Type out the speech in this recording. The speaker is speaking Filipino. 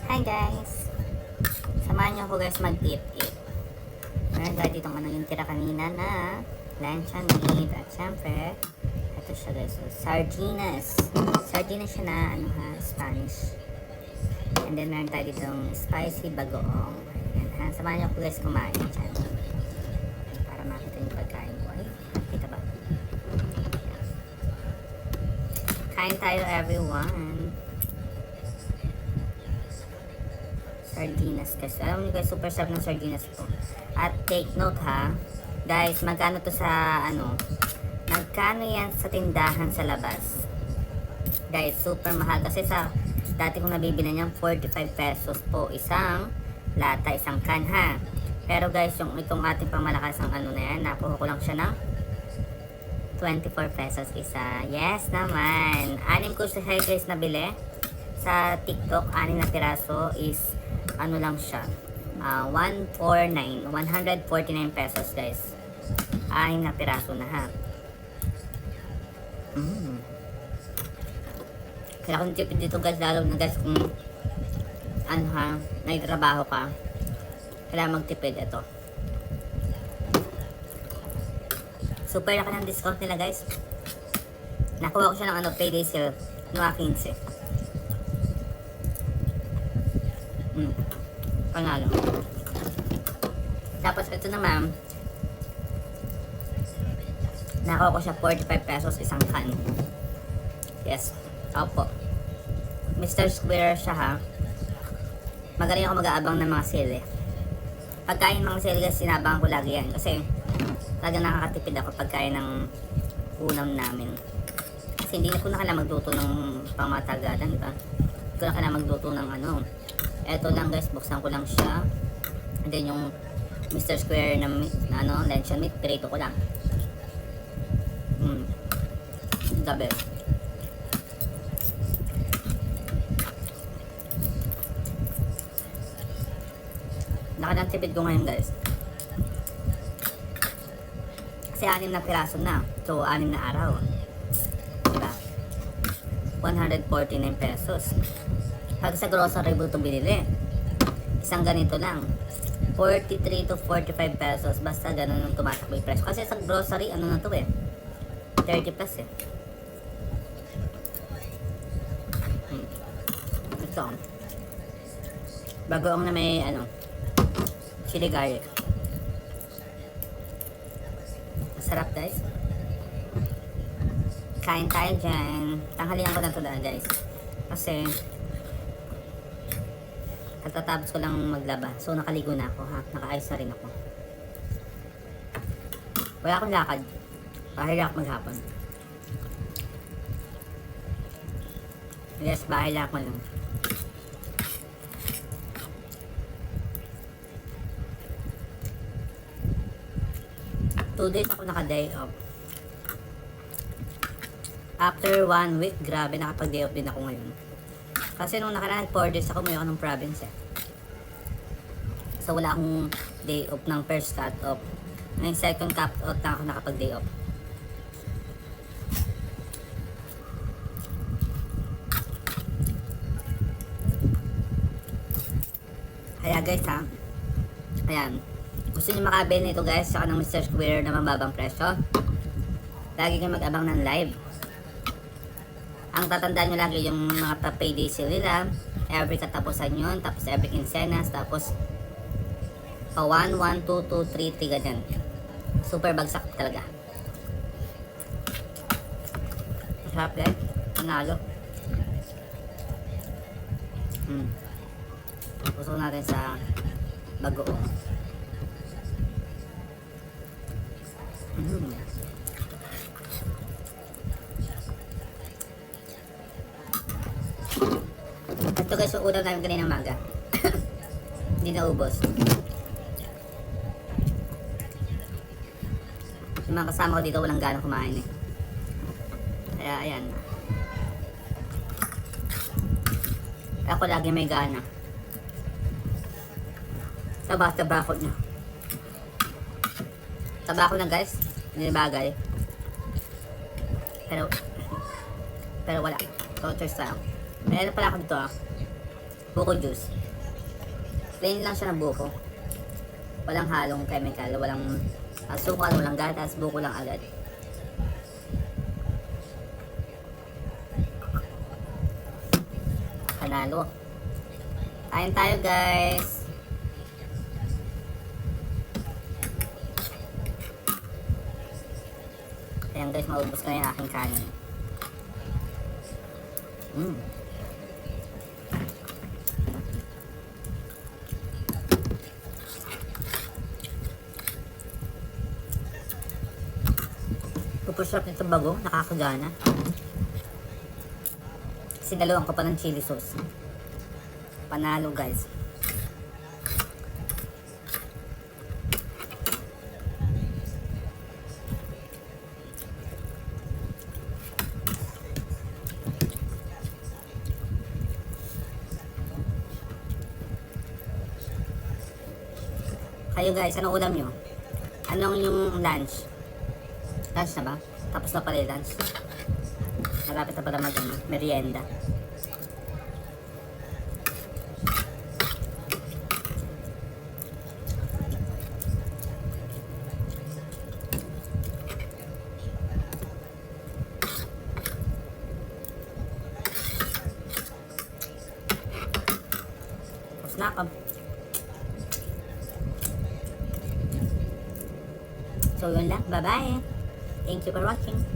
Hi guys! Samahan niyo ako guys mag-eat-eat. Meron tayo dito yung tira kanina na luncheon meat. At syempre, ito siya guys. So, sardinas. Sardinas siya na Spanish. And then meron tayo dito spicy bagoong. Ayan ha. Samahan niyo ako guys kumain dyan. Para makita yung pagkain ko. Ay, kita ba? Kain tayo everyone. Sardinas guys. Alam niyo guys, super sarap ng sardinas po. At take note ha, guys, magkano to sa magkano yan sa tindahan sa labas. Guys, super mahal. Kasi sa dati kong nabibili niyan, 45 pesos po isang lata, isang can ha. Pero guys, itong ating pamalakas ng na yan, nakuha ko lang siya ng 24 pesos isa. Yes naman. 6 ko siya guys nabili. Sa TikTok, 6 na piraso is lang siya 149 pesos guys. 6 na piraso na ha. Kaya kung tipid dito guys, lalo na guys kung nagtrabaho ka, kailangan magtipid. Ito super laki ng discount nila guys. Nakuha ko siya ng payday sale noong 15. Panalo. Tapos ito naman, nakuha ko siya 45 pesos isang can. Yes. Opo. Mr. Square siya ha. Magaling ako mag-aabang ng mga sale. Pagkain mga sale guys, sinabangan ko lagi yan. Kasi talaga nakakatipid ako pagkain ng ulam namin. Kasi hindi ko na kailangan magluto ng pamatagalan, diba? Hindi ko na kailangan magluto ng eto lang guys, buksan ko lang siya. And then yung Mr. Square na luncheon meat, pirito ko lang. Gabi. Laki ng tipid ko ngayon guys. Kasi 6 na piraso na. So 6 na araw. Diba? 149 pesos. Pag sa grocery mo ito binili, isang ganito lang 43 to 45 pesos. Basta ganun yung tumatakbo yung presyo. Kasi sa grocery, na to 30 plus Ito bagoong na may chili garlic. Masarap guys. Kain tayo dyan. Tanghalian ko na ito guys. Kasi katatapos ko lang maglaba. So nakaligo na ako ha. Naka-ice na rin ako. Wala akong lakad. Bahay lang ako maghapon. Yes, bahay lang ako lang. Two days ako naka-day off. After 1 week, grabe nakapag-day off din ako ngayon. Kasi nung nakaraan 4 days ako may ng province So wala akong day off ng first cut off. Ngayon second cut off na ako nakapag-day off. Kaya guys ha, ayan, gusto nyo makabili nito guys saka ng Mr. Square na mababang presyo, lagi kayo mag-abang ng live. Ang tatandaan nyo lagi yung mga payday sale nila, every katapusan yun, tapos every quincenas, tapos pa 1, 1, 2, 2, 3, 3 ganyan. Super bagsak talaga. Masarap guys, panalo. Puso natin sa bagoong. Ito guys, yung ulam namin kanina umaga. Hindi na ubos. Yung mga kasama ko dito walang gana kumain Kaya ayan. Ako lagi may gana. Tabako niya. Tabako na guys. Hindi bagay. Pero wala. Torture style. Meron pala ako dito Buko juice. Plain lang siya ng buko. Walang halong chemical, walang asukal, walang gatas, buko lang agad. Panalo. Kain tayo guys. Ayan guys, maubos ko na yung aking kanin. Super sarap nito bago, nakakagana. Sinaluan ko pa ng chili sauce. Panalo guys. Kayo guys, anong ulam nyo? Anong yung lunch? Lunch na ba? Tapos na pala yung lunch. Malapit na pala merienda. Tapos na ako. So yun lang. Bye-bye. Thank you for watching.